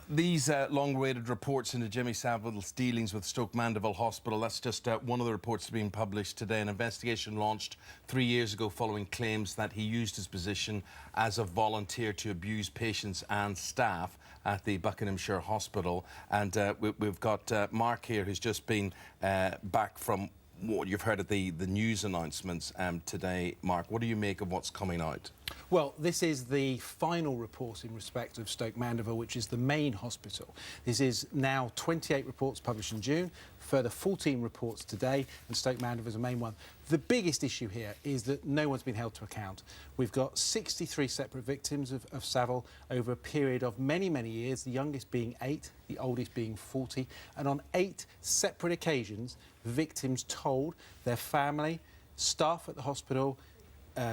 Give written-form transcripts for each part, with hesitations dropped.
These long-awaited reports into Jimmy Savile's dealings with Stoke Mandeville Hospital, that's just one of the reports that's been published today. An investigation launched 3 years ago following claims that he used his position as a volunteer to abuse patients and staff at the Buckinghamshire Hospital. And we've got Mark here, who's just been back from what you've heard of the news announcements today. Mark, what do you make of what's coming out? Well, this is the final report in respect of Stoke Mandeville, which is the main hospital. This is now 28 reports published in June, further 14 reports today, and Stoke Mandeville is the main one. The biggest issue here is that no one's been held to account. We've got 63 separate victims of Savile over a period of many, many years, the youngest being 8, the oldest being 40, and on 8 separate occasions, victims told their family, staff at the hospital,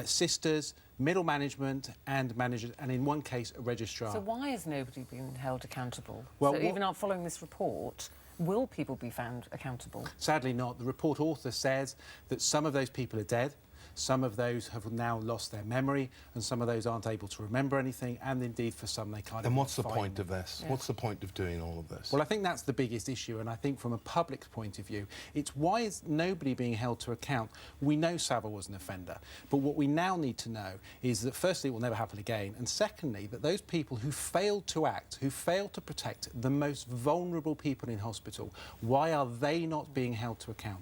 sisters, middle management and managers, and in one case a registrar. So why has nobody been held accountable? Well, so even after following this report, will people be found accountable? Sadly not. The report author says that some of those people are dead, some of those have now lost their memory, and some of those aren't able to remember anything, and indeed for some they can't. And what's the point of this? Yeah. What's the point of doing all of this? Well, I think that's the biggest issue, and I think from a public point of view, it's why is nobody being held to account? We know Savile was an offender, but what we now need to know is that firstly it will never happen again, and secondly that those people who failed to act, who failed to protect the most vulnerable people in hospital, why are they not being held to account?